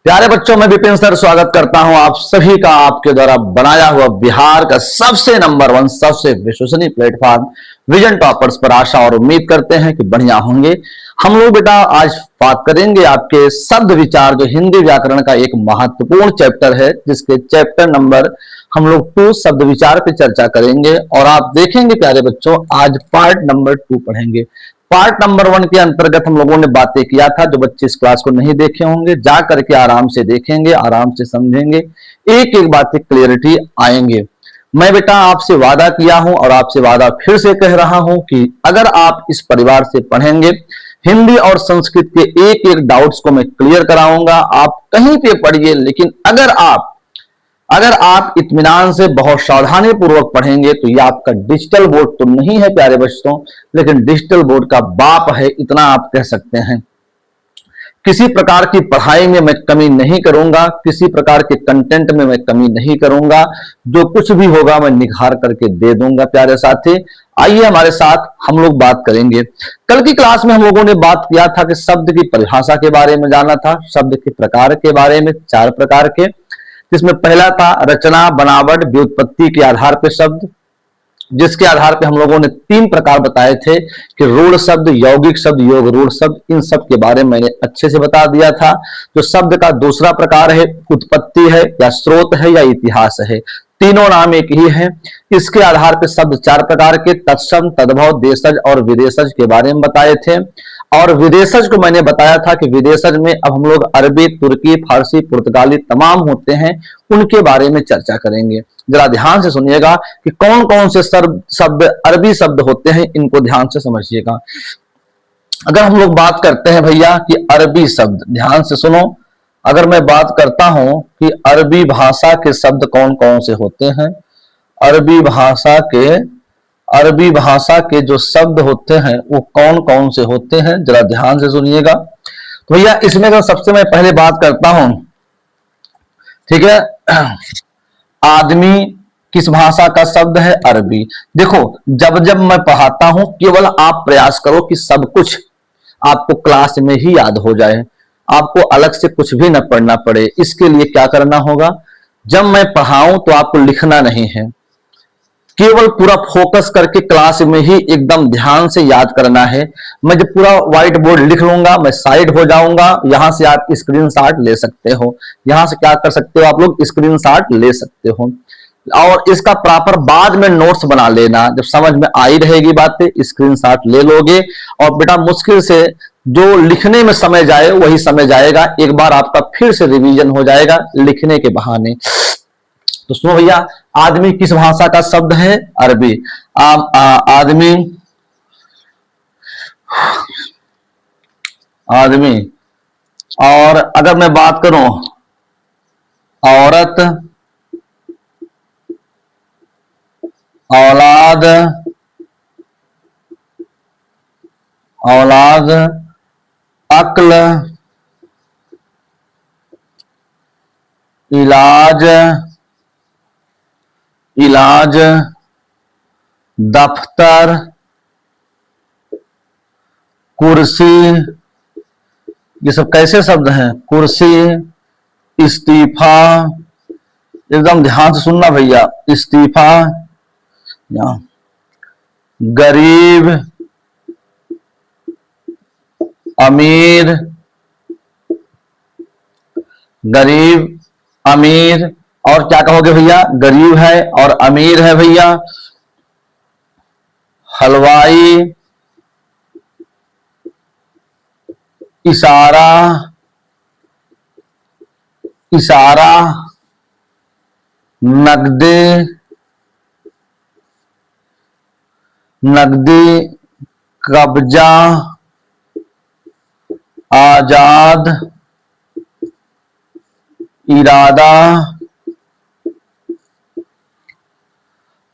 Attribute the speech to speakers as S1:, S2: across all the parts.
S1: प्यारे बच्चों, मैं विपिन सर स्वागत करता हूं आप सभी का आपके द्वारा बनाया हुआ बिहार का सबसे नंबर 1 सबसे विश्वसनीय प्लेटफॉर्म विजन टॉपर्स पर। आशा और उम्मीद करते हैं कि बढ़िया होंगे। हम लोग बेटा आज बात करेंगे आपके शब्द विचार, जो हिंदी व्याकरण का एक महत्वपूर्ण चैप्टर है, जिसके चैप्टर नंबर हम लोग 2 शब्द विचार पे चर्चा करेंगे। और आप देखेंगे प्यारे बच्चों, आज पार्ट नंबर 2 पढ़ेंगे। पार्ट नंबर 1 के अंतर्गत हम लोगों ने बातें किया था। जो बच्चे इस क्लास को नहीं देखे होंगे, जा करके आराम से देखेंगे, आराम से समझेंगे, एक एक बातें क्लियरिटी आएंगे। मैं बेटा आपसे वादा किया हूं और आपसे वादा फिर से कह रहा हूं कि अगर आप इस परिवार से पढ़ेंगे, हिंदी और संस्कृत के एक एक डाउट्स को मैं क्लियर कराऊंगा। आप कहीं पे पढ़िए, लेकिन अगर आप इत्मीनान से बहुत सावधानी पूर्वक पढ़ेंगे तो ये आपका डिजिटल बोर्ड तो नहीं है प्यारे बच्चों, लेकिन डिजिटल बोर्ड का बाप है, इतना आप कह सकते हैं। किसी प्रकार की पढ़ाई में मैं कमी नहीं करूंगा, किसी प्रकार के कंटेंट में मैं कमी नहीं करूंगा। जो कुछ भी होगा मैं निखार करके दे दूंगा प्यारे साथी। आइए हमारे साथ हम लोग बात करेंगे। कल की क्लास में हम लोगों ने बात किया था कि शब्द की परिभाषा के बारे में जाना था, शब्द के प्रकार के बारे में, 4 प्रकार के, जिसमें पहला था रचना, बनावट, व्युत्पत्ति के आधार पर शब्द, जिसके आधार पे हम लोगों ने 3 प्रकार बताए थे कि रूढ़ शब्द, यौगिक शब्द, योग रूढ़ शब्द। इन सब के बारे में मैंने अच्छे से बता दिया था। जो शब्द का दूसरा प्रकार है, उत्पत्ति है या स्रोत है या इतिहास है, तीनों नाम एक ही है। इसके आधार पर शब्द 4 प्रकार के, तत्सम, तद्भव, देशज और विदेशज के बारे में बताए थे। और विदेशज को मैंने बताया था कि विदेशज में अब हम लोग अरबी, तुर्की, फारसी, पुर्तगाली तमाम होते हैं, उनके बारे में चर्चा करेंगे। जरा ध्यान से सुनिएगा कि कौन कौन से शब्द अरबी शब्द होते हैं, इनको ध्यान से समझिएगा। अगर हम लोग बात करते हैं भैया कि अरबी शब्द, ध्यान से सुनो। अगर मैं बात करता हूं कि अरबी भाषा के शब्द कौन कौन से होते हैं, अरबी भाषा के जो शब्द होते हैं वो कौन कौन से होते हैं, जरा ध्यान से सुनिएगा। तो भैया इसमें तो सबसे मैं पहले बात करता हूं, ठीक है, आदमी किस भाषा का शब्द है? अरबी। देखो, जब जब मैं पढ़ाता हूं, केवल आप प्रयास करो कि सब कुछ आपको क्लास में ही याद हो जाए, आपको अलग से कुछ भी न पढ़ना पड़े। इसके लिए क्या करना होगा, जब मैं पढ़ाऊं तो आपको लिखना नहीं है, केवल पूरा फोकस करके क्लास में ही एकदम ध्यान से याद करना है। मैं जब पूरा व्हाइट बोर्ड लिख लूंगा, मैं साइड हो जाऊंगा, यहां से आप स्क्रीनशॉट ले सकते हो, यहां से क्या कर सकते हो आप लोग, स्क्रीनशॉट ले सकते हो। और इसका प्रॉपर बाद में नोट्स बना लेना, जब समझ में आई रहेगी बातें स्क्रीनशॉट ले लोगे। और बेटा मुश्किल से जो लिखने में समय जाए वही समय जाएगा, एक बार आपका फिर से रिवीजन हो जाएगा लिखने के बहाने। तो सुनो भैया, आदमी किस भाषा का शब्द है? अरबी। आदमी। और अगर मैं बात करूं औरत, औलाद, अक्ल, इलाज, दफ्तर, कुर्सी, ये सब कैसे शब्द हैं? कुर्सी, इस्तीफा, एकदम ध्यान से सुनना भैया, इस्तीफा, गरीब, अमीर, और क्या कहोगे भैया? गरीब है और अमीर है भैया। हलवाई, इशारा, नकदी, कब्जा, आजाद, इरादा,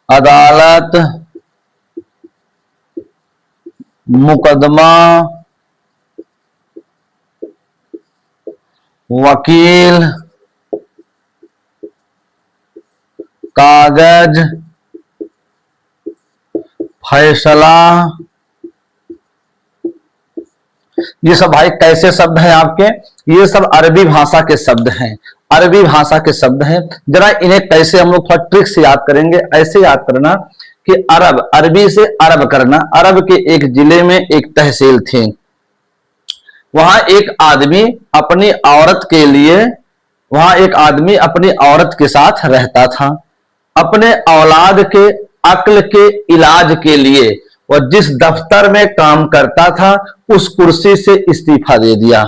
S1: अदालत, मुकदमा, वकील, कागज, फैसला, ये सब भाई कैसे शब्द हैं आपके? ये सब अरबी भाषा के शब्द हैं, अरबी भाषा के शब्द हैं। जरा इन्हें कैसे हम लोग थोड़ा ट्रिक से याद करेंगे। ऐसे याद करना कि अरब, अरबी से अरब करना। अरब के एक जिले में एक तहसील थी, वहां एक आदमी अपनी औरत के लिए, वहां एक आदमी अपनी औरत के साथ रहता था। अपने औलाद के अक्ल के इलाज के लिए वह जिस दफ्तर में काम करता था उस कुर्सी से इस्तीफा दे दिया।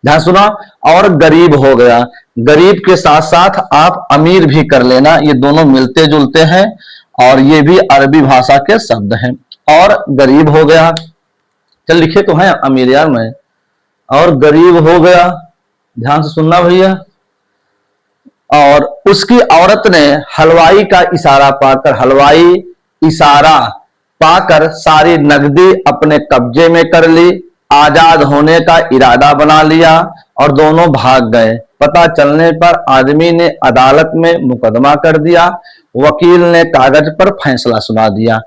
S1: ध्यान सुना, और गरीब हो गया। गरीब के साथ साथ आप अमीर भी कर लेना, ये दोनों मिलते जुलते हैं और ये भी अरबी भाषा के शब्द हैं। और गरीब हो गया, चल लिखे तो हैं अमीर यार मैं, और गरीब हो गया, ध्यान से सुनना भैया। और उसकी औरत ने हलवाई का इशारा पाकर, हलवाई इशारा पाकर सारी नकदी अपने कब्जे में कर ली, आजाद होने का इरादा बना लिया और दोनों भाग गए। पता चलने पर आदमी ने अदालत में मुकदमा कर दिया, वकील ने कागज पर फैसला सुना दिया।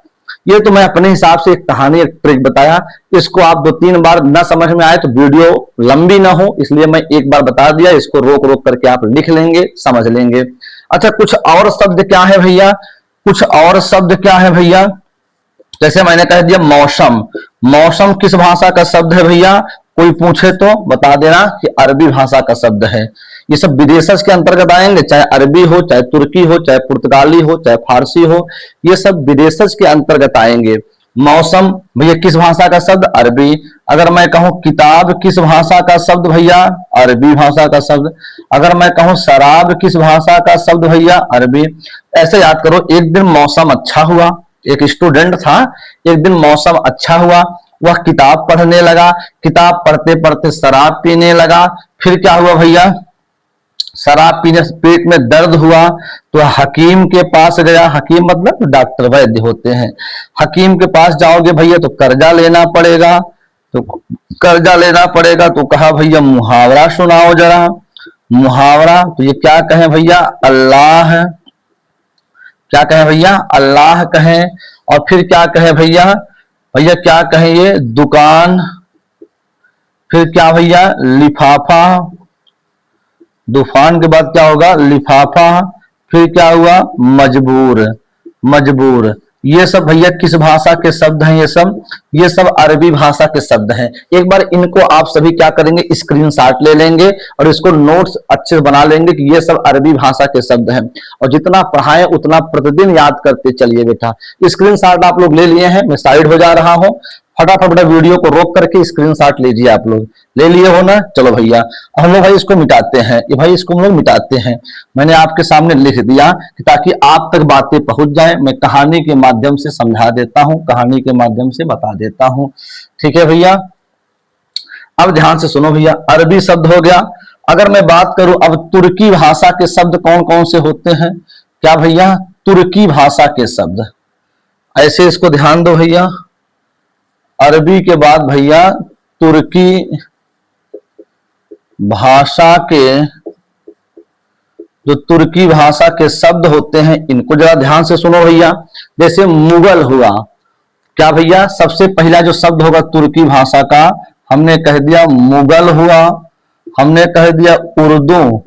S1: ये तो मैं अपने हिसाब से एक कहानी, एक ट्रिक बताया। इसको आप 2-3 बार न समझ में आए तो वीडियो लंबी ना हो, इसलिए मैं एक बार बता दिया। इसको रोक रोक करके आप लिख लेंगे, समझ लेंगे। अच्छा, कुछ और शब्द क्या है भैया? कुछ और शब्द क्या है भैया? जैसे मैंने कह दिया मौसम। मौसम किस भाषा का शब्द है भैया? कोई पूछे तो बता देना कि अरबी भाषा का शब्द है। ये सब विदेशज के अंतर्गत आएंगे, चाहे अरबी हो, चाहे तुर्की हो, चाहे पुर्तगाली हो, चाहे फारसी हो, ये सब विदेशज के अंतर्गत आएंगे। मौसम भैया किस भाषा का शब्द? अरबी। अगर मैं कहूं किताब किस भाषा का शब्द भैया? अरबी भाषा का शब्द। अगर मैं कहूं शराब किस भाषा का शब्द भैया? अरबी। ऐसे याद करो, एक दिन मौसम अच्छा हुआ, एक स्टूडेंट था, एक दिन मौसम अच्छा हुआ, वह किताब पढ़ने लगा, किताब पढ़ते पढ़ते शराब पीने लगा। फिर क्या हुआ भैया? शराब पीने से पेट में दर्द हुआ तो हकीम के पास गया। हकीम मतलब डॉक्टर, वैद्य होते हैं। हकीम के पास जाओगे भैया तो कर्जा लेना पड़ेगा, तो कर्जा लेना पड़ेगा तो कहा भैया मुहावरा सुनाओ जरा। मुहावरा तो ये क्या कहें भैया? अल्लाह, क्या कहें भैया? अल्लाह कहें। और फिर क्या कहें भैया? भैया क्या कहें? ये दुकान। फिर क्या भैया? लिफाफा। तूफान के बाद क्या होगा? लिफाफा। फिर क्या हुआ? मजबूर। मजबूर। ये सब भैया किस भाषा के शब्द हैं? ये सब अरबी भाषा के शब्द हैं। एक बार इनको आप सभी क्या करेंगे? स्क्रीनशॉट ले लेंगे और इसको नोट्स अच्छे से बना लेंगे कि ये सब अरबी भाषा के शब्द हैं। और जितना पढ़ाएं उतना प्रतिदिन याद करते चलिए बेटा। स्क्रीनशॉट आप लोग ले लिए हैं, मैं साइड हो जा रहा हूं, फटाफट वीडियो को रोक करके स्क्रीनशॉट लीजिए। आप लोग ले लिए हो ना? चलो भैया हम लोग भाई इसको मिटाते हैं, ये भाई इसको हम लोग मिटाते हैं। मैंने आपके सामने लिख दिया कि ताकि आप तक बातें पहुंच जाएं। मैं कहानी के माध्यम से समझा देता हूं, कहानी के माध्यम से बता देता हूं। ठीक है भैया, अब ध्यान से सुनो भैया। अरबी शब्द हो गया। अगर मैं बात करूं अब तुर्की भाषा के शब्द कौन कौन से होते हैं? क्या भैया? तुर्की भाषा के शब्द। ऐसे इसको ध्यान दो भैया। अरबी के बाद भैया तुर्की भाषा के, जो तुर्की भाषा के शब्द होते हैं इनको जरा ध्यान से सुनो भैया। जैसे मुगल हुआ, क्या भैया? सबसे पहला जो शब्द होगा तुर्की भाषा का, हमने कह दिया मुगल हुआ, हमने कह दिया उर्दू,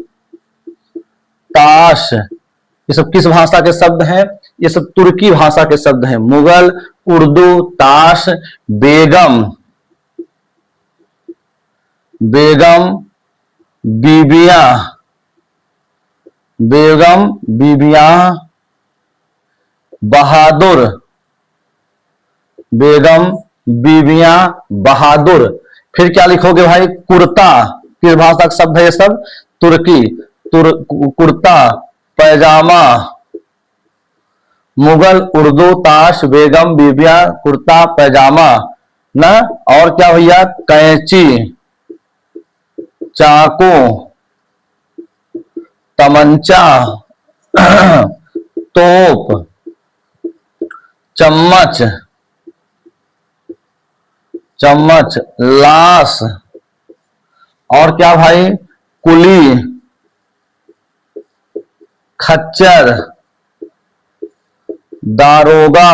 S1: ताश। ये सब किस भाषा के शब्द हैं? ये सब तुर्की भाषा के शब्द हैं। मुगल, उर्दू, ताश, बेगम, बेगम, बीबिया, बेगम, बीबिया, बहादुर, बेगम, बीबिया, बहादुर। फिर क्या लिखोगे भाई? कुर्ता। किस भाषा का शब्द है ये सब? तुर्की। कुर्ता, पैजामा। मुगल, उर्दू, ताश, बेगम, बीबिया, कुर्ता, पैजामा ना। और क्या भैया? कैंची, चाकू, तमंचा, तोप, चम्मच, चम्मच, लाश। और क्या भाई? कुली, खच्चर, दारोगा,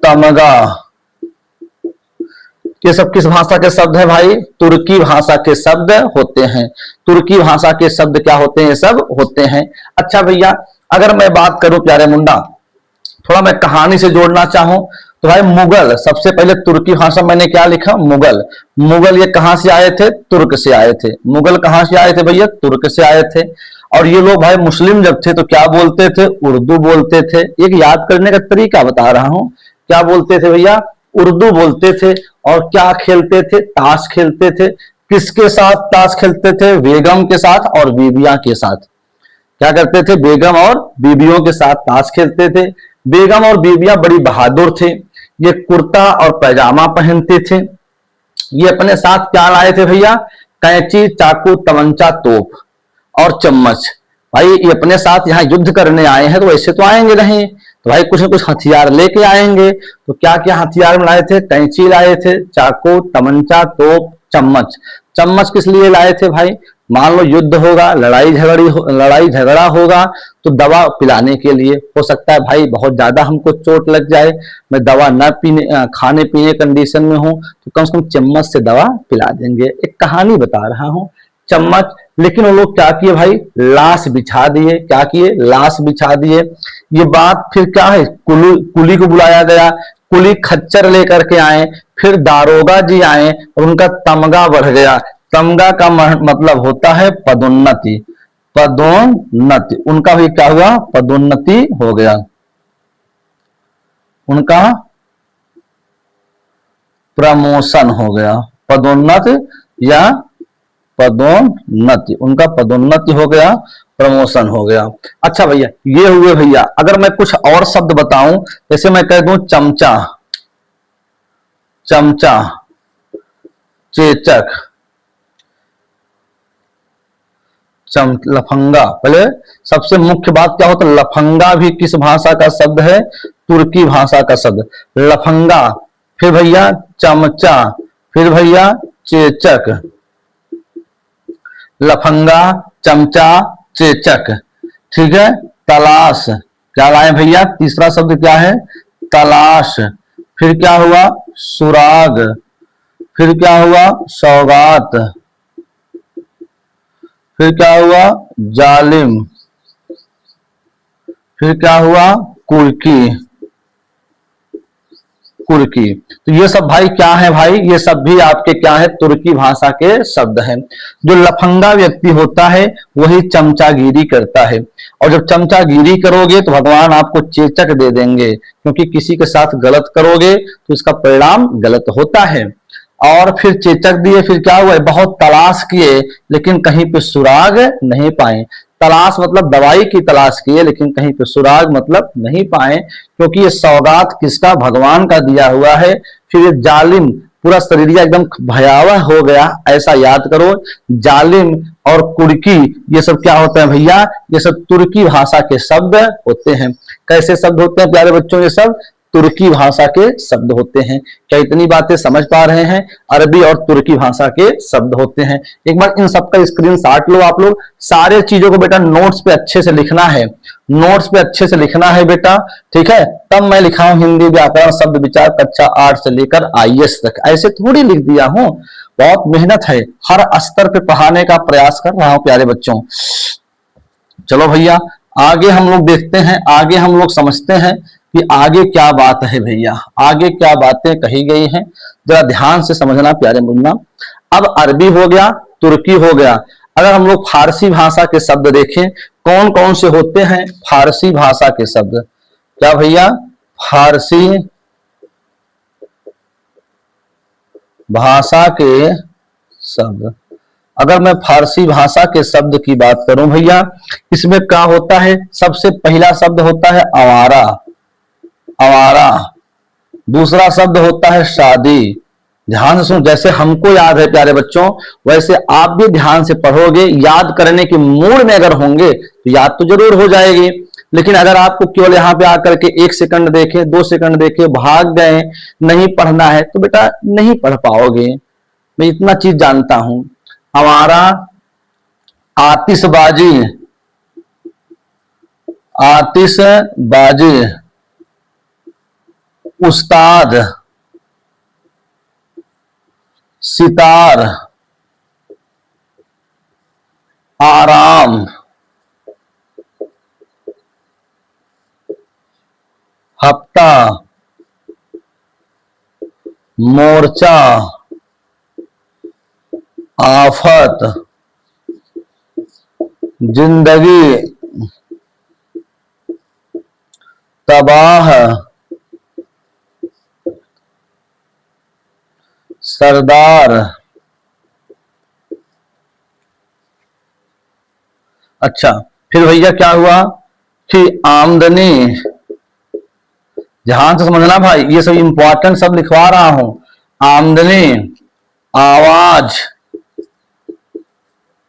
S1: तमगा। ये सब किस भाषा के शब्द है भाई? तुर्की भाषा के शब्द होते हैं। तुर्की भाषा के शब्द क्या होते हैं? ये सब होते हैं। अच्छा भैया, अगर मैं बात करूं प्यारे मुन्ना, थोड़ा मैं कहानी से जोड़ना चाहूं तो भाई मुगल, सबसे पहले तुर्की भाषा मैंने क्या लिखा? मुगल। मुगल ये कहां से आए थे? तुर्क से आए थे। मुगल कहां से आए थे भैया? तुर्क से आए थे। और ये लोग भाई मुस्लिम जब थे तो क्या बोलते थे? उर्दू बोलते थे। एक याद करने का तरीका बता रहा हूं, क्या बोलते थे भैया? उर्दू बोलते थे। और क्या खेलते थे? ताश खेलते थे। किसके साथ ताश खेलते थे? बेगम के साथ और बीबियां के साथ। क्या करते थे? बेगम और बीबियों के साथ ताश खेलते थे। बेगम और बीबियां बड़ी बहादुर थे। ये कुर्ता और पैजामा पहनते थे। ये अपने साथ क्या लाए थे भैया? कैंची, चाकू, तमंचा, तोप और चम्मच। भाई ये अपने साथ यहाँ युद्ध करने आए हैं तो ऐसे तो आएंगे नहीं, तो भाई कुछ ना कुछ हथियार लेके आएंगे। तो क्या क्या हथियार में लाए थे? कैंची लाए थे, चाकू, तमंचा, तोप, चम्मच। चम्मच किस लिए लाए थे भाई? मान लो युद्ध होगा, लड़ाई झगड़ा होगा तो दवा पिलाने के लिए। हो सकता है भाई बहुत ज्यादा हमको चोट लग जाए, मैं दवा न पीने खाने पीने कंडीशन में हूं, तो कम से कम चम्मच से दवा पिला देंगे। एक कहानी बता रहा हूं, चम्मच। लेकिन वो लोग क्या किए भाई? लाश बिछा दिए। क्या किए? लाश बिछा दिए। ये बात फिर क्या है? कुली को बुलाया गया। कुली खच्चर लेकर के आए। फिर दारोगा जी आए और उनका तमगा बढ़ गया। तमगा का मतलब होता है पदोन्नति। पदोन्नति उनका भी क्या हुआ? पदोन्नति हो गया उनका, प्रमोशन हो गया। पदोन्नति या पदोन्नति, उनका पदोन्नति हो गया, प्रमोशन हो गया। अच्छा भैया, ये हुए भैया। अगर मैं कुछ और शब्द बताऊं, जैसे मैं कह दूं चमचा, चमचा, चेचक, लफंगा। पहले सबसे मुख्य बात क्या होता है? लफंगा भी किस भाषा का शब्द है? तुर्की भाषा का शब्द लफंगा। फिर भैया चमचा, फिर भैया चेचक। लफंगा, चमचा, चेचक। ठीक है। तलाश, क्या लाए भैया? तीसरा शब्द क्या है? तलाश। फिर क्या हुआ? सुराग। फिर क्या हुआ? सौगात। फिर क्या हुआ? जालिम। फिर क्या हुआ? कुर्की। कुर्की। तो ये सब भाई क्या है भाई? ये सब भी आपके क्या है? तुर्की भाषा के शब्द हैं। जो लफंगा व्यक्ति होता है वही चमचागिरी करता है। और जब चमचागिरी करोगे तो भगवान आपको चेचक दे देंगे, क्योंकि किसी के साथ गलत करोगे तो इसका परिणाम गलत होता है। और फिर चेचक दिए। फिर क्या हुआ? बहुत तलाश किए लेकिन कहीं पे सुराग नहीं पाए। तलाश मतलब दवाई की तलाश किए लेकिन कहीं पे सुराग मतलब नहीं पाए, क्योंकि ये सौगात किसका? भगवान का दिया हुआ है। फिर ये जालिम, पूरा शरीर एकदम भयावह हो गया, ऐसा याद करो। जालिम और कुर्की, ये सब क्या होते हैं भैया? ये सब तुर्की भाषा के शब्द होते हैं। कैसे शब्द होते हैं प्यारे बच्चों? ये सब तुर्की भाषा के शब्द होते हैं। क्या इतनी बातें समझ पा रहे हैं? अरबी और तुर्की भाषा के शब्द होते हैं। एक बार इन सबका स्क्रीनशॉट लो आप लोग। सारे चीजों को बेटा नोट्स पे अच्छे से लिखना है, नोट्स पे अच्छे से लिखना है बेटा, ठीक है। तब मैं लिखा हूं हिंदी व्याकरण शब्द विचार कक्षा 8 से लेकर IAS तक, ऐसे थोड़ी लिख दिया हूं। बहुत मेहनत है, हर स्तर पे पढ़ाने का प्रयास कर रहा हूं प्यारे बच्चों। चलो भैया, आगे हम लोग देखते हैं, आगे हम लोग समझते हैं कि आगे क्या बात है भैया, आगे क्या बातें कही गई हैं, जरा ध्यान से समझना प्यारे मुन्ना। अब अरबी हो गया, तुर्की हो गया। अगर हम लोग फारसी भाषा के शब्द देखें, कौन कौन से होते हैं फारसी भाषा के शब्द? क्या भैया? फारसी भाषा के शब्द। अगर मैं फारसी भाषा के शब्द की बात करूं भैया, इसमें क्या होता है? सबसे पहला शब्द होता है आवारा, आवारा। दूसरा शब्द होता है शादी। ध्यान से सुनो, जैसे हमको याद है प्यारे बच्चों, वैसे आप भी ध्यान से पढ़ोगे। याद करने के मूड में अगर होंगे तो याद तो जरूर हो जाएगी, लेकिन अगर आपको केवल यहाँ पे आकर के 1 सेकंड देखे, 2 सेकंड देखे, भाग गए, नहीं पढ़ना है तो बेटा नहीं पढ़ पाओगे। मैं इतना चीज जानता हूं। हमारा आतिशबाजी, आतिशबाजी, उस्ताद, सितार, आराम, हफ्ता, मोर्चा, आफत, जिंदगी, तबाह, सरदार। अच्छा, फिर भैया क्या हुआ कि आमदनी, ध्यान से समझना भाई, ये सब इंपॉर्टेंट सब लिखवा रहा हूं। आमदनी, आवाज,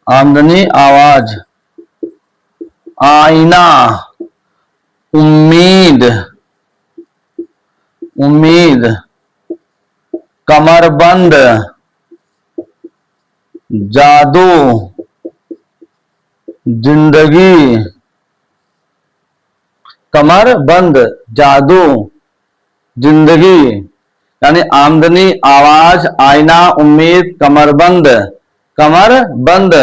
S1: आमदनी, आवाज, आईना, उम्मीद, उम्मीद, कमरबंद, जादू, जिंदगी, कमर बंद, जादू, जिंदगी। यानी आमदनी, आवाज, आईना, उम्मीद, कमरबंद। कमर बंद,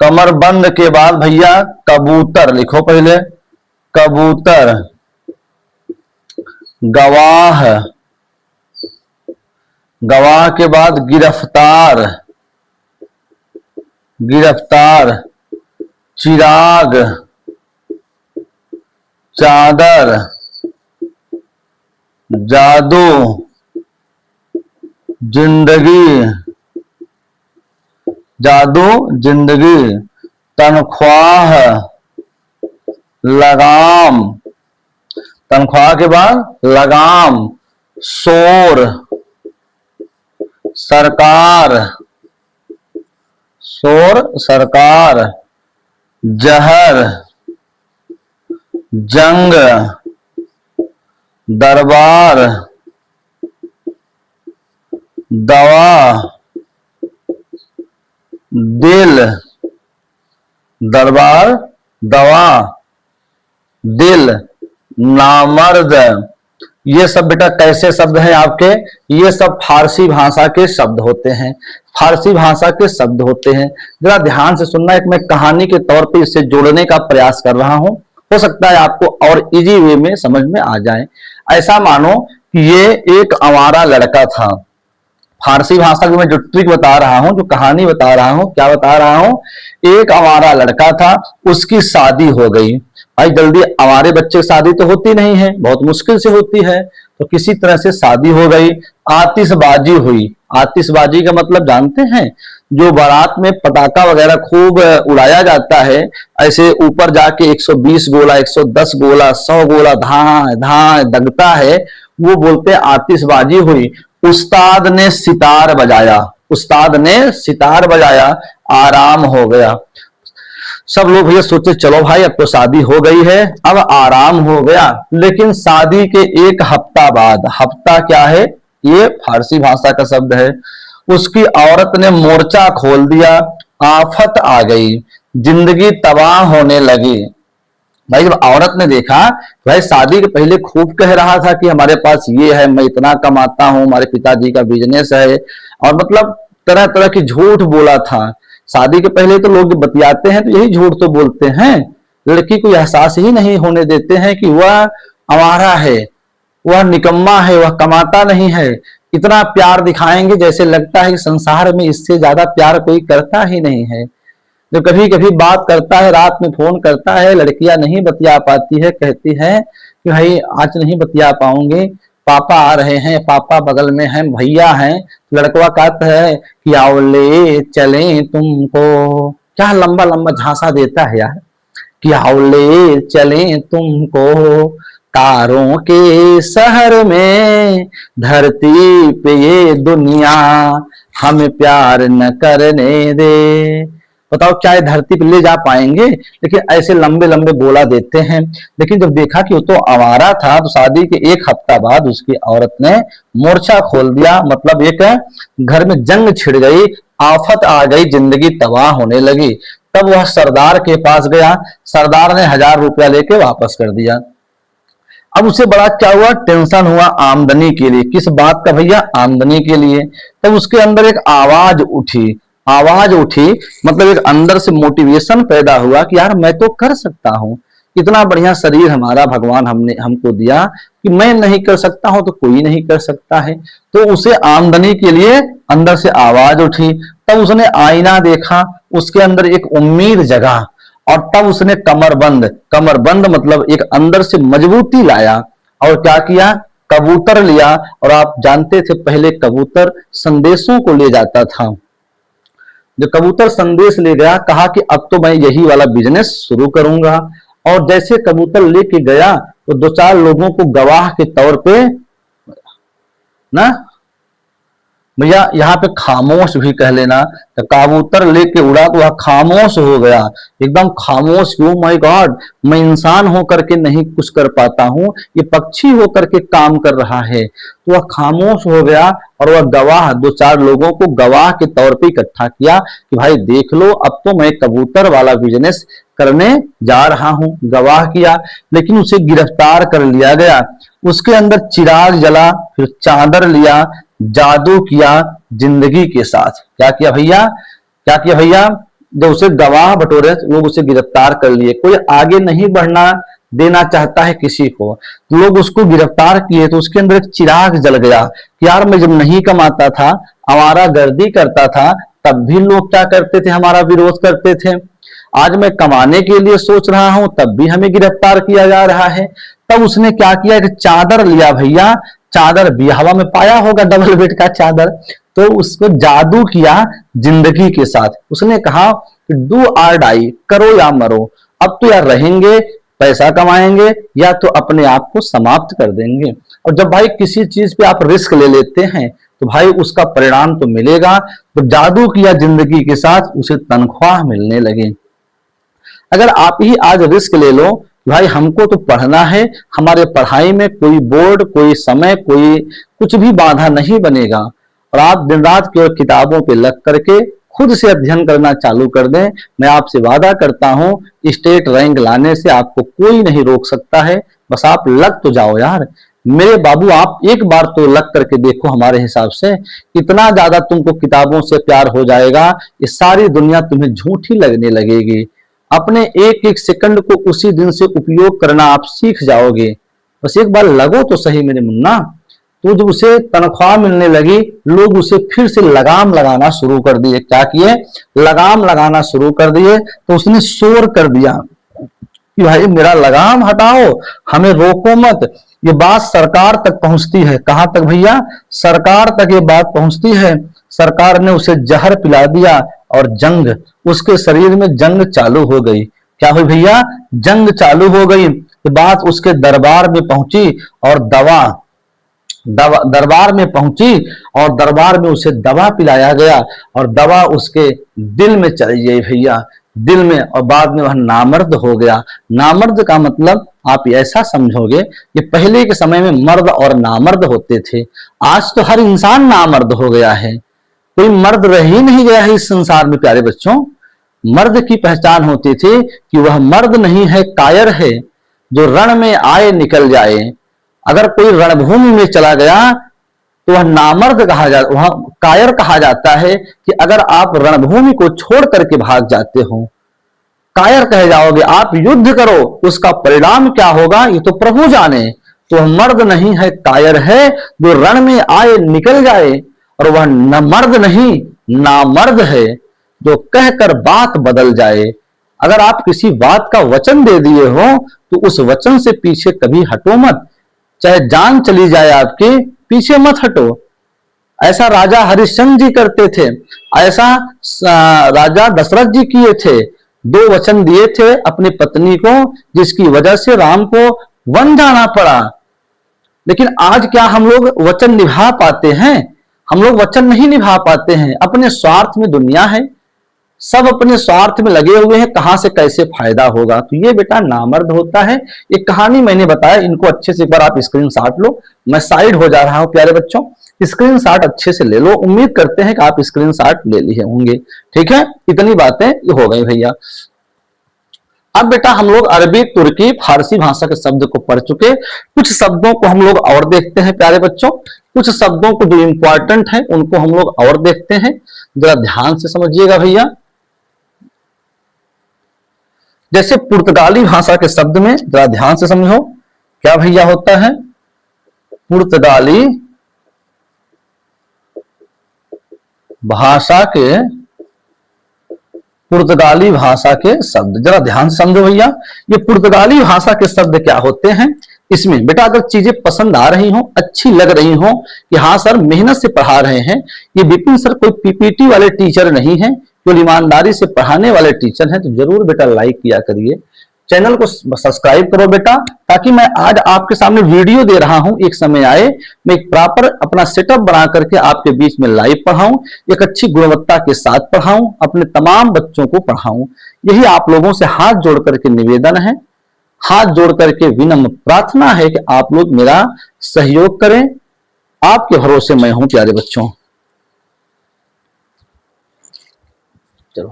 S1: कमर बंद के बाद भैया कबूतर लिखो पहले, कबूतर, गवाह, गवाह के बाद गिरफ्तार, गिरफ्तार, चिराग, चादर, जादू, जिंदगी, जादू, जिंदगी, तनख्वाह, लगाम, तनख्वाह के बाद लगाम, शोर, सरकार, शोर, सरकार, जहर, जंग, दरबार, दवा, दिल, दरबार, दवा, दिल, नामर्द। ये सब बेटा कैसे शब्द हैं आपके? ये सब फारसी भाषा के शब्द होते हैं, फारसी भाषा के शब्द होते हैं। जरा ध्यान से सुनना, एक मैं कहानी के तौर पे इससे जोड़ने का प्रयास कर रहा हूं, हो सकता है आपको और इजी वे में समझ में आ जाए। ऐसा मानो कि ये एक आवारा लड़का था। फारसी भाषा की मैं जो ट्रिक बता रहा हूं, जो कहानी बता रहा हूं, क्या बता रहा हूं, एक आवारा लड़का था, उसकी शादी हो गई। भाई जल्दी हमारे बच्चे की शादी तो होती नहीं है, बहुत मुश्किल से होती है, तो किसी तरह से शादी हो गई। आतिशबाजी हुई, आतिशबाजी का मतलब जानते हैं, जो बारात में पटाखा वगैरह खूब उड़ाया जाता है, ऐसे ऊपर जाके 120 गोला, 110 गोला, 100 गोला धाए धाए दगता है, वो बोलते हैं आतिशबाजी हुई। उस्ताद ने सितार बजाया, उस्ताद ने सितार बजाया, आराम हो गया। सब लोग भैया सोचे चलो भाई अब तो शादी हो गई है, अब आराम हो गया। लेकिन शादी के एक हफ्ता बाद, हफ्ता क्या है, ये फारसी भाषा का शब्द है, उसकी औरत ने मोर्चा खोल दिया, आफत आ गई, जिंदगी तबाह होने लगी। भाई जब औरत ने देखा, भाई शादी के पहले खूब कह रहा था कि हमारे पास ये है, मैं इतना कमाता हूं, हमारे पिताजी का बिजनेस है, और मतलब तरह तरह की झूठ बोला था। शादी के पहले तो लोग बतियाते हैं तो यही झूठ तो बोलते हैं, लड़की को एहसास ही नहीं होने देते हैं कि वह आवारा है, वह निकम्मा है, वह कमाता नहीं है। इतना प्यार दिखाएंगे जैसे लगता है कि संसार में इससे ज्यादा प्यार कोई करता ही नहीं है। जो कभी कभी बात करता है, रात में फोन करता है, लड़कियां नहीं बतिया पाती है, कहती है कि भाई आज नहीं बतिया पाऊंगे, पापा आ रहे हैं, पापा बगल में हैं, भैया हैं। लड़कवा कहता है कि आओ ले चले तुमको, क्या लंबा लंबा झांसा देता है यार, कि आओ ले चले तुमको तारों के शहर में, धरती पे ये दुनिया हमें प्यार न करने दे। बताओ क्या ये धरती पे ले जा पाएंगे? लेकिन ऐसे लंबे लंबे बोला देते हैं। लेकिन जब देखा कि वो तो आवारा था, तो शादी के एक हफ्ता बाद उसकी औरत ने मोर्चा खोल दिया, मतलब एक घर में जंग छिड़ गई, आफत आ गई, जिंदगी तबाह होने लगी। तब वह सरदार के पास गया, सरदार ने 1000 रुपया लेके वापस कर दिया। अब उसे बड़ा क्या हुआ, टेंशन हुआ आमदनी के लिए। किस बात का भैया, आमदनी के लिए। तब उसके अंदर एक आवाज उठी, आवाज उठी मतलब एक अंदर से मोटिवेशन पैदा हुआ कि यार मैं तो कर सकता हूं, इतना बढ़िया शरीर हमारा भगवान हमने हमको दिया कि मैं नहीं कर सकता हूं तो कोई नहीं कर सकता है। तो उसे आमदनी के लिए अंदर से आवाज उठी। तब उसने आईना देखा, उसके अंदर एक उम्मीद जगा, और तब उसने कमरबंद, कमरबंद मतलब एक अंदर से मजबूती लाया। और क्या किया, कबूतर लिया। और आप जानते थे पहले कबूतर संदेशों को ले जाता था। जो कबूतर संदेश ले गया, कहा कि अब तो मैं यही वाला बिजनेस शुरू करूंगा। और जैसे कबूतर लेके गया तो दो चार लोगों को गवाह के तौर पे ना भैया यहाँ पे खामोश भी कह लेना, तो कबूतर लेके उड़ा तो वह खामोश हो गया, एकदम खामोश। ओ माय गॉड, मैं इंसान होकर के नहीं कुछ कर पाता हूँ, ये पक्षी होकर के काम कर रहा है। तो वह खामोश हो गया और वह गवाह, दो चार लोगों को गवाह के तौर पे इकट्ठा किया कि भाई देख लो, अब तो मैं कबूतर वाला बिजनेस करने जा रहा हूं। गवाह किया, लेकिन उसे गिरफ्तार कर लिया गया। उसके अंदर चिराग जला, फिर चादर लिया, जादू किया जिंदगी के साथ। क्या किया भैया, क्या किया भैया, जब उसे गवाह बटोरे लोग उसे गिरफ्तार कर लिए। कोई आगे नहीं बढ़ना देना चाहता है किसी को, तो लोग उसको गिरफ्तार किए। तो उसके अंदर एक चिराग जल गया कि यार मैं जब नहीं कमाता था, आवारा गर्दी करता था, तब भी लोग क्या करते थे, हमारा विरोध करते थे। आज मैं कमाने के लिए सोच रहा हूं, तब भी हमें गिरफ्तार किया जा रहा है। तब उसने क्या किया, एक चादर लिया भैया, चादर भी हवा में पाया होगा, डबल बेड का चादर। तो उसको जादू किया जिंदगी के साथ। उसने कहा डू आर डाई, करो या मरो, अब तो यार रहेंगे, पैसा कमाएंगे, या तो अपने आप को समाप्त कर देंगे। और जब भाई किसी चीज पे आप रिस्क ले लेते हैं तो भाई उसका परिणाम तो मिलेगा। तो जादू किया जिंदगी के साथ, उसे तनख्वाह मिलने लगी। अगर आप ही आज रिस्क ले लो, भाई हमको तो पढ़ना है, हमारे पढ़ाई में कोई बोर्ड, कोई समय, कोई कुछ भी बाधा नहीं बनेगा, और आप दिन रात केवल किताबों पे लग करके खुद से अध्ययन करना चालू कर दें, मैं आपसे वादा करता हूं स्टेट रैंक लाने से आपको कोई नहीं रोक सकता है। बस आप लग तो जाओ यार मेरे बाबू, आप एक बार तो लग करके देखो। हमारे हिसाब से इतना ज्यादा तुमको किताबों से प्यार हो जाएगा, ये सारी दुनिया तुम्हें झूठी लगने लगेगी। अपने एक एक सेकंड को उसी दिन से उपयोग करना आप सीख जाओगे। बस एक बार लगो तो सही मेरे मुन्ना। तो जब उसे तनख्वाह मिलने लगी, लोग उसे फिर से लगाम लगाना शुरू कर दिए। क्या किए, लगाम लगाना शुरू कर दिए। तो उसने शोर कर दिया कि भाई मेरा लगाम हटाओ, हमें रोको मत। ये बात सरकार तक पहुंचती है। कहां तक भैया, सरकार तक ये बात पहुंचती है। सरकार ने उसे जहर पिला दिया और जंग, उसके शरीर में जंग चालू हो गई। क्या हुई भैया, जंग चालू हो गई। ये बात उसके दरबार में पहुंची और दरबार में पहुंची और दरबार में उसे दवा पिलाया गया, और दवा उसके दिल में चली गई भैया, दिल में। और बाद में वह नामर्द हो गया। नामर्द का मतलब आप ऐसा समझोगे कि पहले के समय में मर्द और नामर्द होते थे, आज तो हर इंसान नामर्द हो गया है। कोई मर्द रह ही नहीं गया है इस संसार में प्यारे बच्चों। मर्द की पहचान होती थी कि वह मर्द नहीं है, कायर है, जो रण में आए निकल जाए। अगर कोई रणभूमि में चला गया तो वह नामर्द कहा जाता, वह कायर कहा जाता है कि अगर आप रणभूमि को छोड़ करके भाग जाते हो, कायर कहे जाओगे। आप युद्ध करो, उसका परिणाम क्या होगा ये तो प्रभु जाने। तो वह मर्द नहीं है, कायर है, जो रण में आए निकल जाए। और वह न मर्द नहीं, नामर्द है, जो कहकर बात बदल जाए। अगर आप किसी बात का वचन दे दिए हो तो उस वचन से पीछे कभी हटो मत, चाहे जान चली जाए आपके, पीछे मत हटो। ऐसा राजा हरिश्चंद्र जी करते थे, ऐसा राजा दशरथ जी किए थे। 2 वचन दिए थे अपनी पत्नी को, जिसकी वजह से राम को वन जाना पड़ा। लेकिन आज क्या हम लोग वचन निभा पाते हैं? हम लोग वचन नहीं निभा पाते हैं। अपने स्वार्थ में दुनिया है, सब अपने स्वार्थ में लगे हुए हैं, कहां से कैसे फायदा होगा। तो ये बेटा नामर्द होता है। एक कहानी मैंने बताया, इनको अच्छे से एक बार आप स्क्रीनशॉट लो। मैं साइड हो जा रहा हूं प्यारे बच्चों, स्क्रीनशॉट अच्छे से ले लो। उम्मीद करते हैं कि आप स्क्रीनशॉट ले लिए होंगे। ठीक है, इतनी बातें हो गई भैया। अब बेटा हम लोग अरबी, तुर्की, फारसी भाषा के शब्द को पढ़ चुके। कुछ शब्दों को हम लोग और देखते हैं प्यारे बच्चों, कुछ शब्दों को जो इंपॉर्टेंट है उनको हम लोग और देखते हैं। जरा ध्यान से समझिएगा भैया। जैसे पुर्तगाली भाषा के शब्द में जरा ध्यान से समझो क्या भैया होता है। पुर्तगाली भाषा के शब्द जरा ध्यान से समझो भैया। ये पुर्तगाली भाषा के शब्द क्या होते हैं। इसमें बेटा अगर चीजें पसंद आ रही हो, अच्छी लग रही हो कि हाँ सर मेहनत से पढ़ा रहे हैं, ये विपिन सर कोई पीपीटी वाले टीचर नहीं है, केवल ईमानदारी से पढ़ाने वाले टीचर हैं, तो जरूर बेटा लाइक किया करिए, चैनल को सब्सक्राइब करो बेटा, ताकि मैं आज आपके सामने वीडियो दे रहा हूं, एक समय आए मैं एक प्रॉपर अपना सेटअप बना करके आपके बीच में लाइव पढ़ाऊं, एक अच्छी गुणवत्ता के साथ पढ़ाऊं, अपने तमाम बच्चों को पढ़ाऊं। यही आप लोगों से हाथ जोड़ करके निवेदन है, हाथ जोड़ करके विनम्र प्रार्थना है कि आप लोग मेरा सहयोग करें। आपके भरोसे मैं हूं प्यारे बच्चों। चलो,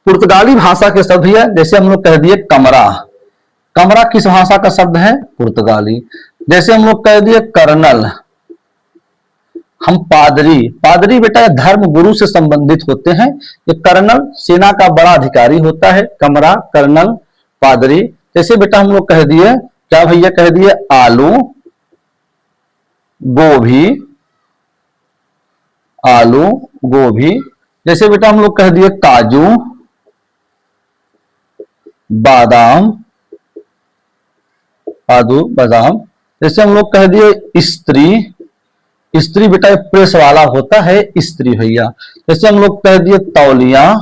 S1: पुर्तगाली भाषा के शब्द है, जैसे हम लोग कह दिए कमरा। कमरा किस भाषा का शब्द है? पुर्तगाली। जैसे हम लोग कह दिए कर्नल, हम पादरी, पादरी बेटा धर्म गुरु से संबंधित होते हैं। ये कर्नल सेना का बड़ा अधिकारी होता है। कमरा, कर्नल, पादरी। जैसे बेटा हम लोग कह दिए क्या भैया, कह दिए आलू, गोभी, आलू गोभी। जैसे बेटा हम लोग कह दिए काजू, बादाम, काजू बादाम। जैसे हम लोग कह दिए स्त्री, स्त्री बेटा प्रेस वाला होता है, स्त्री भैया। जैसे हम लोग कह दिए तौलिया,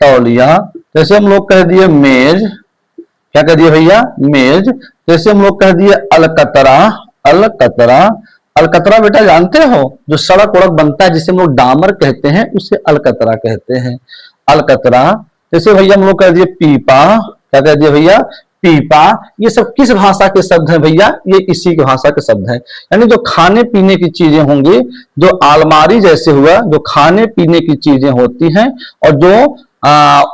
S1: तौलिया। जैसे हम लोग कह दिए मेज, क्या कह दिए भैया, मेज। जैसे हम लोग कह दिए अलकतरा, अलकतरा। अलकतरा बेटा जानते हो जो सड़क वड़क बनता है जिसे हम लोग डामर कहते हैं, उसे अलकतरा कहते हैं, अलकतरा। जैसे भैया हम लोग कह दिए पीपा, क्या कह दिए भैया, पीपा। ये सब किस भाषा के शब्द हैं भैया? ये इसी की भाषा के शब्द हैं। यानी जो खाने पीने की चीजें होंगी, जो अलमारी जैसे हुआ, जो खाने पीने की चीजें होती हैं और जो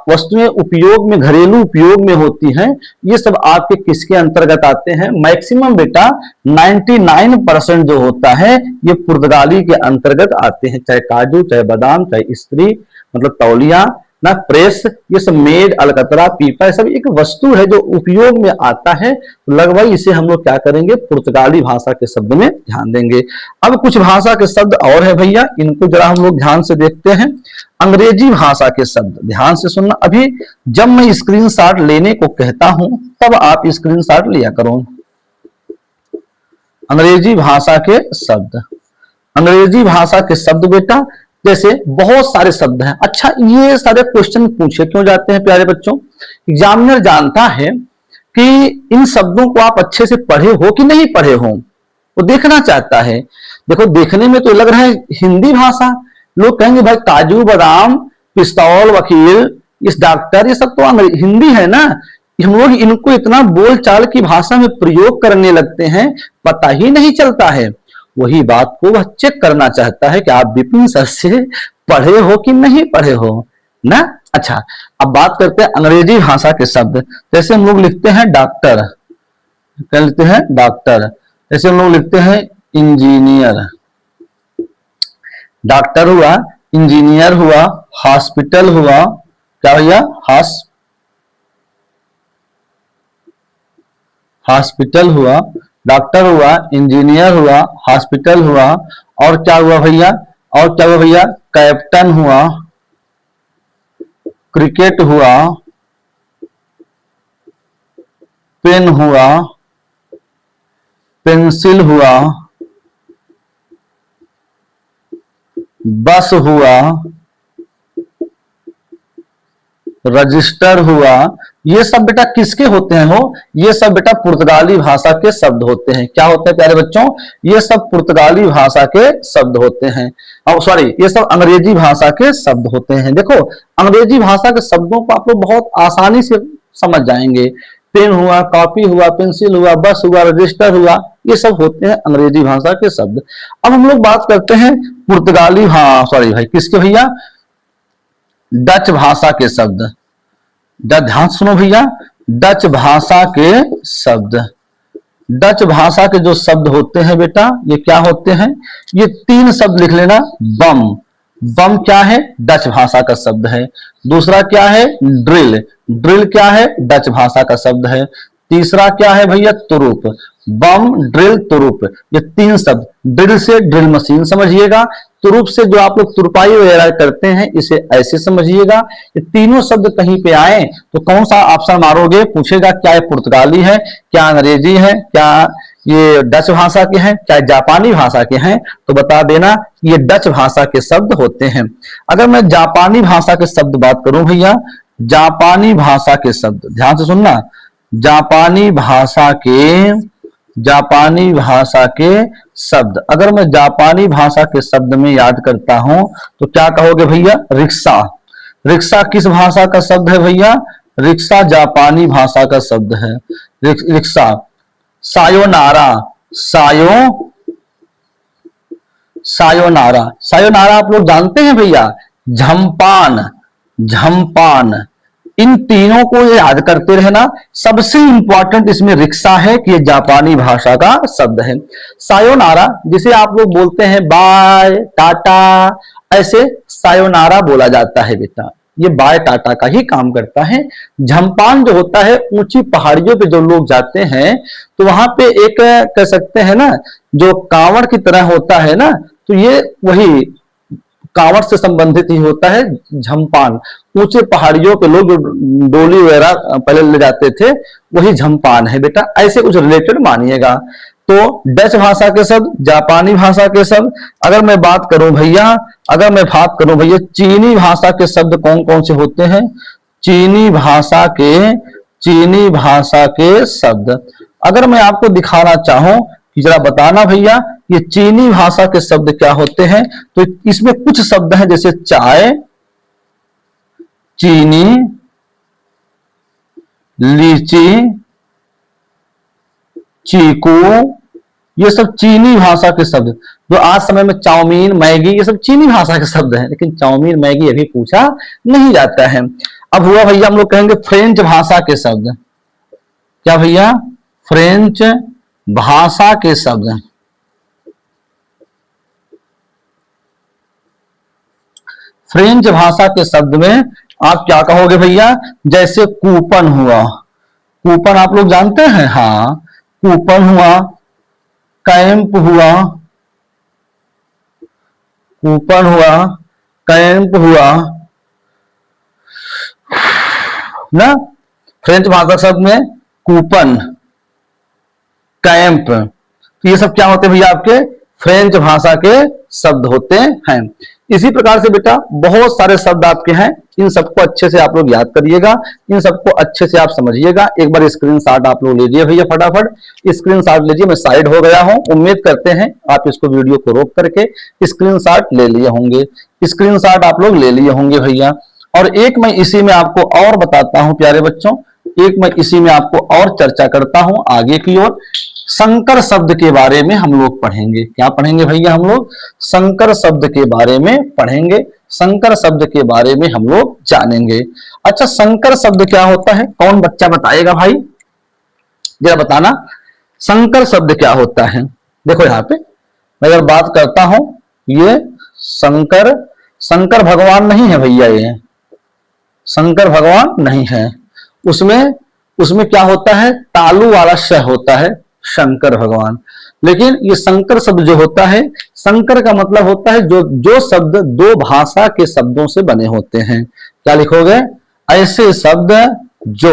S1: वस्तुएं उपयोग में, घरेलू उपयोग में होती हैं, ये सब आपके किसके अंतर्गत आते हैं? मैक्सिमम बेटा 99% जो होता है ये पुर्तगाली के अंतर्गत आते हैं। चाहे काजू, चाहे बादाम, चाहे स्त्री मतलब तौलिया ना, प्रेस, ये सब मेज, अलकतरा, पीपा, सब एक वस्तु है जो उपयोग में आता है। लगभग इसे हम लोग क्या करेंगे? पुर्तगाली भाषा के शब्द में ध्यान देंगे। अब कुछ भाषा के शब्द और है भैया, इनको जरा हम लोग ध्यान से देखते हैं। अंग्रेजी भाषा के शब्द ध्यान से सुनना। अभी जब मैं स्क्रीनशॉट लेने को कहता हूं तब आप स्क्रीनशॉट लिया करो। अंग्रेजी भाषा के शब्द, अंग्रेजी भाषा के शब्द बेटा जैसे बहुत सारे शब्द हैं। अच्छा, ये सारे क्वेश्चन पूछे क्यों जाते हैं प्यारे बच्चों? एग्जामिनर जानता है कि इन शब्दों को आप अच्छे से पढ़े हो कि नहीं पढ़े हो, वो देखना चाहता है। देखो देखने में तो लग रहा है हिंदी भाषा, लोग कहेंगे भाई काजू बादाम, पिस्तौल, वकील, इस डॉक्टर, ये सब तो हिंदी है ना। हम लोग इनको इतना बोलचाल की भाषा में प्रयोग करने लगते हैं, पता ही नहीं चलता है। वही बात को वह चेक करना चाहता है कि आप विपिन सर से पढ़े हो कि नहीं पढ़े हो ना। अच्छा, अब बात करते हैं अंग्रेजी भाषा के शब्द। जैसे हम लोग लिखते हैं डॉक्टर, क्या लिखते हैं? डॉक्टर। जैसे हम लोग लिखते हैं इंजीनियर, डॉक्टर हुआ, इंजीनियर हुआ, हॉस्पिटल हुआ, क्या भैया, हॉस्पिटल हुआ, डॉक्टर हुआ, इंजीनियर हुआ, हॉस्पिटल हुआ, और क्या हुआ भैया, और क्या हुआ भैया, कैप्टन हुआ, क्रिकेट हुआ, पेन हुआ, पेंसिल हुआ, बस हुआ, रजिस्टर हुआ। ये सब बेटा किसके होते हैं? हो ये सब बेटा पुर्तगाली भाषा के शब्द होते हैं। क्या होते हैं प्यारे बच्चों? ये सब पुर्तगाली भाषा के शब्द होते हैं। सॉरी, ये सब अंग्रेजी भाषा के शब्द होते हैं। देखो अंग्रेजी भाषा के शब्दों को आप लोग बहुत आसानी से समझ जाएंगे। पेन हुआ, कॉपी हुआ, पेंसिल हुआ, बस हुआ, रजिस्टर हुआ, ये सब होते हैं अंग्रेजी भाषा के शब्द। अब हम लोग बात करते हैं पुर्तगाली, हाँ सॉरी भाई, किसके भैया? डच भाषा के शब्द। ध्यान से सुनो भैया, डच भाषा के शब्द, डच भाषा के जो शब्द होते हैं बेटा ये क्या होते हैं, ये 3 शब्द लिख लेना। बम, बम क्या है, डच भाषा का शब्द है। दूसरा क्या है, ड्रिल, ड्रिल क्या है, डच भाषा का शब्द है। तीसरा क्या है भैया, तुरुप, बम, ड्रिल, तुरुप, ये 3 शब्द। ड्रिल से ड्रिल मशीन समझिएगा, तुरुप से जो आप लोग तुरपाई वगैरह करते हैं इसे ऐसे समझिएगा। ये तीनों शब्द कहीं पे आए तो कौन सा ऑप्शन मारोगे, पूछेगा क्या ये पुर्तगाली है, क्या अंग्रेजी है, क्या ये डच भाषा के हैं, क्या जापानी भाषा के हैं, तो बता देना ये डच भाषा के शब्द होते हैं। अगर मैं जापानी भाषा के शब्द बात करूं भैया, जापानी भाषा के शब्द ध्यान से सुनना, जापानी भाषा के शब्द, अगर मैं जापानी भाषा के शब्द में याद करता हूं तो क्या कहोगे भैया, रिक्शा, रिक्शा किस भाषा का शब्द है भैया, रिक्शा जापानी भाषा का शब्द है, रिक्शा। सायोनारा, सायोनारा, सायोनारा आप लोग जानते हैं भैया, झम्पान, झम्पान, इन तीनों को याद करते रहना। सबसे इंपॉर्टेंट इसमें रिक्शा है कि ये जापानी भाषा का शब्द है। सायोनारा जिसे आप लोग बोलते हैं बाय टाटा, ऐसे सायोनारा बोला जाता है बेटा, ये बाय टाटा का ही काम करता है। झम्पान जो होता है, ऊंची पहाड़ियों पे जो लोग जाते हैं तो वहां पे एक कह सकते हैं ना जो कांवड़ की तरह होता है ना, तो ये वही कांवड़ से संबंधित ही होता है झम्पान। ऊंचे पहाड़ियों पे लोग डोली वगैरह पहले ले जाते थे, वही झम्पान है बेटा, ऐसे कुछ रिलेटेड मानिएगा। तो डच भाषा के शब्द, जापानी भाषा के शब्द। अगर मैं बात करूं भैया, चीनी भाषा के शब्द कौन कौन से होते हैं, चीनी भाषा के शब्द अगर मैं आपको दिखाना चाहूं कि जरा बताना भैया ये चीनी भाषा के शब्द क्या होते हैं, तो इसमें कुछ शब्द हैं जैसे चाय, चीनी, लीची, चीकू, ये सब चीनी भाषा के शब्द। जो आज समय में चाउमीन, मैगी, ये सब चीनी भाषा के शब्द हैं, लेकिन चाउमीन मैगी अभी पूछा नहीं जाता है। अब हुआ भैया हम लोग कहेंगे फ्रेंच भाषा के शब्द, क्या भैया, फ्रेंच भाषा के शब्द। फ्रेंच भाषा के शब्द में आप क्या कहोगे भैया, जैसे कूपन हुआ, कूपन आप लोग जानते हैं, हाँ, कूपन हुआ, कैंप हुआ, कूपन हुआ, कैंप हुआ ना। फ्रेंच भाषा शब्द में कूपन, कैंप, तो ये सब क्या होते हैं भैया, आपके फ्रेंच भाषा के शब्द होते हैं। इसी प्रकार से बेटा बहुत सारे शब्द आपके हैं, इन सबको अच्छे से आप लोग याद करिएगा, इन सबको अच्छे से आप समझिएगा। एक बार स्क्रीनशॉट आप लोग लीजिए भैया, फटाफट स्क्रीनशॉट लीजिए। मैं साइड हो गया हूं, उम्मीद करते हैं आप इसको वीडियो को रोक करके स्क्रीनशॉट ले लिए होंगे, स्क्रीनशॉट आप लोग ले लिए होंगे भैया। और एक मैं इसी में आपको और बताता हूं प्यारे बच्चों, एक मैं इसी में आपको और चर्चा करता हूं आगे की ओर। संकर शब्द के बारे में हम लोग पढ़ेंगे, क्या पढ़ेंगे भैया, हम लोग संकर शब्द के बारे में पढ़ेंगे, संकर शब्द के बारे में हम लोग जानेंगे। अच्छा, संकर शब्द क्या होता है, कौन बच्चा बताएगा भाई, जरा बताना संकर शब्द क्या होता है। देखो यहाँ पे मैं अगर बात करता हूं, ये शंकर, शंकर भगवान नहीं है भैया, ये शंकर भगवान नहीं है, उसमें क्या होता है, तालु वाला श होता है, शंकर भगवान। लेकिन ये संकर शब्द जो होता है, संकर का मतलब होता है जो शब्द दो भाषा के शब्दों से बने होते हैं। क्या लिखोगे, ऐसे शब्द जो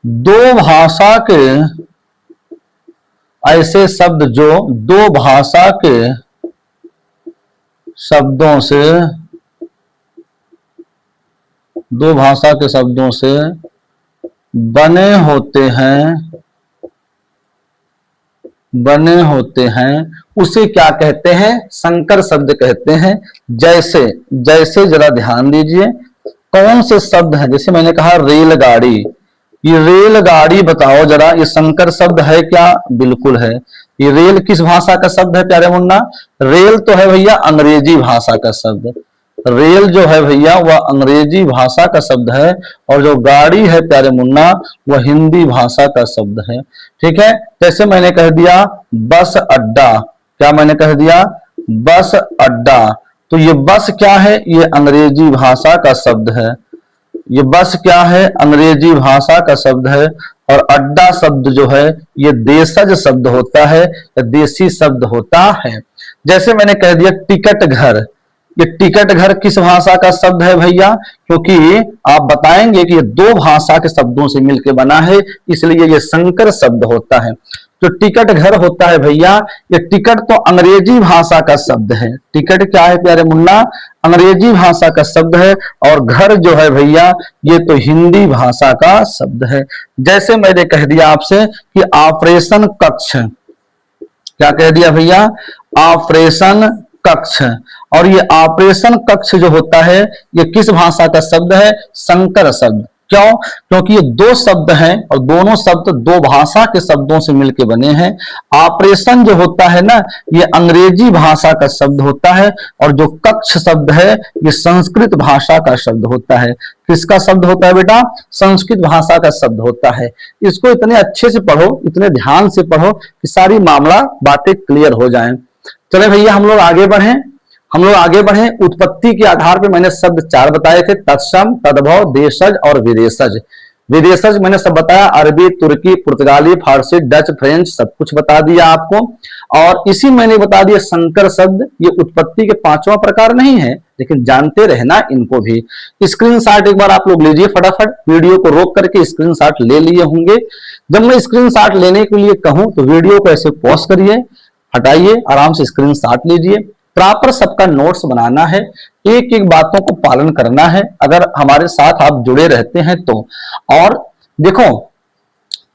S1: दो भाषा के, ऐसे शब्द जो दो भाषा के शब्दों से, दो भाषा के शब्दों से बने होते हैं, उसे क्या कहते हैं, संकर शब्द कहते हैं। जैसे जरा ध्यान दीजिए, कौन से शब्द हैं, जैसे मैंने कहा रेलगाड़ी, ये रेलगाड़ी बताओ जरा, ये संकर शब्द है क्या? बिल्कुल है। ये रेल किस भाषा का शब्द है प्यारे मुन्ना? रेल तो है भैया अंग्रेजी भाषा का शब्द। रेल जो है भैया वह अंग्रेजी भाषा का शब्द है, और जो गाड़ी है प्यारे मुन्ना वह हिंदी भाषा का शब्द है। ठीक है, जैसे मैंने कह दिया बस अड्डा, क्या मैंने कह दिया? बस अड्डा। तो ये बस क्या है? ये अंग्रेजी भाषा का शब्द है। ये बस क्या है? अंग्रेजी भाषा का शब्द है। और अड्डा शब्द जो है ये देशज शब्द होता है या देसी शब्द होता है। जैसे मैंने कह दिया टिकट घर, ये टिकट घर किस भाषा का शब्द है भैया? क्योंकि आप बताएंगे कि ये दो भाषा के शब्दों से मिलकर बना है, इसलिए ये संकर शब्द होता है। जो टिकट घर होता है भैया, ये टिकट तो अंग्रेजी भाषा का शब्द है। टिकट क्या है प्यारे मुन्ना? अंग्रेजी भाषा का शब्द है। और घर जो है भैया ये तो हिंदी भाषा का शब्द है। जैसे मैंने कह दिया आपसे कि ऑपरेशन कक्ष, क्या कह दिया भैया? ऑपरेशन कक्ष। और ये ऑपरेशन कक्ष जो होता है ये किस भाषा का शब्द है? संकर शब्द। क्यों? क्योंकि ये दो शब्द हैं और दोनों शब्द दो भाषा के शब्दों से मिलकर बने हैं। ऑपरेशन जो होता है ना ये अंग्रेजी भाषा का शब्द होता है, और जो कक्ष शब्द है ये संस्कृत भाषा का शब्द होता है। किसका शब्द होता है बेटा? संस्कृत भाषा का शब्द होता है। इसको इतने अच्छे से पढ़ो, इतने ध्यान से पढ़ो कि सारी मामला बातें क्लियर हो जाएं। चले भैया हम लोग आगे बढ़ें। उत्पत्ति के आधार पर मैंने शब्द 4 बताए थे, तत्सम, तद्भव, देशज और विदेशज। विदेशज मैंने सब बताया, अरबी, तुर्की, पुर्तगाली, फारसी, डच, फ्रेंच, सब कुछ बता दिया आपको। और इसी मैंने बता दिया संकर शब्द, ये उत्पत्ति के 5वां प्रकार नहीं है, लेकिन जानते रहना इनको भी। स्क्रीनशॉट एक बार आप लोग लीजिए, फटाफट वीडियो को रोक करके स्क्रीनशॉट ले लिए होंगे। जब मैं स्क्रीनशॉट लेने के लिए कहूं तो वीडियो को ऐसे पॉज करिए, हटाइए, आराम से स्क्रीनशॉट लीजिए। प्रॉपर सबका नोट्स बनाना है, एक एक बातों को पालन करना है अगर हमारे साथ आप जुड़े रहते हैं तो। और देखो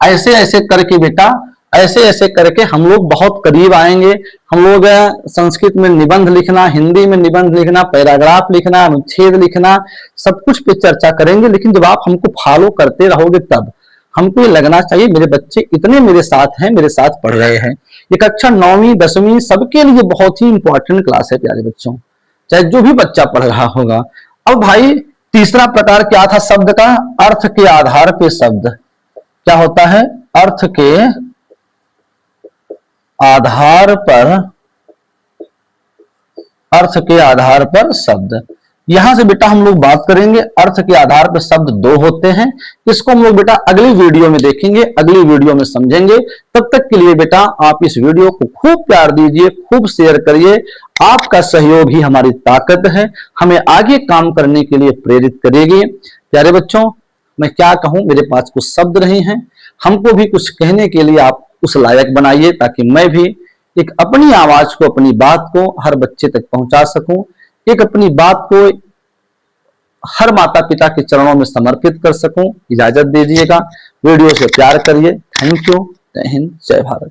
S1: ऐसे ऐसे करके बेटा, ऐसे ऐसे करके हम लोग बहुत करीब आएंगे। हम लोग संस्कृत में निबंध लिखना, हिंदी में निबंध लिखना, पैराग्राफ लिखना, अनुच्छेद लिखना, सब कुछ पे चर्चा करेंगे। लेकिन जब आप हमको फॉलो करते रहोगे तब हमको ये लगना चाहिए मेरे बच्चे इतने मेरे साथ हैं, मेरे साथ पढ़ रहे हैं। ये कक्षा 9वीं 10वीं सबके लिए बहुत ही इंपॉर्टेंट क्लास है प्यारे बच्चों, चाहे जो भी बच्चा पढ़ रहा होगा। अब भाई तीसरा प्रकार क्या था शब्द का? अर्थ के आधार पे शब्द। क्या होता है? अर्थ के आधार पर, अर्थ के आधार पर शब्द। यहां से बेटा हम लोग बात करेंगे अर्थ के आधार पर शब्द 2 होते हैं। इसको हम लोग बेटा अगली वीडियो में देखेंगे, अगली वीडियो में समझेंगे। तब तक के लिए बेटा आप इस वीडियो को खूब प्यार दीजिए, खूब शेयर करिए। आपका सहयोग ही हमारी ताकत है, हमें आगे काम करने के लिए प्रेरित करेगी। प्यारे बच्चों मैं क्या कहूं, मेरे पास कुछ शब्द नहीं है, हमको भी कुछ कहने के लिए आप उस लायक बनाइए ताकि मैं भी एक अपनी आवाज को, अपनी बात को हर बच्चे तक पहुंचा सकूं, एक अपनी बात को हर माता पिता के चरणों में समर्पित कर सकूं। इजाजत दीजिएगा, वीडियो से प्यार करिए। Thank you. जय हिंद, जय भारत।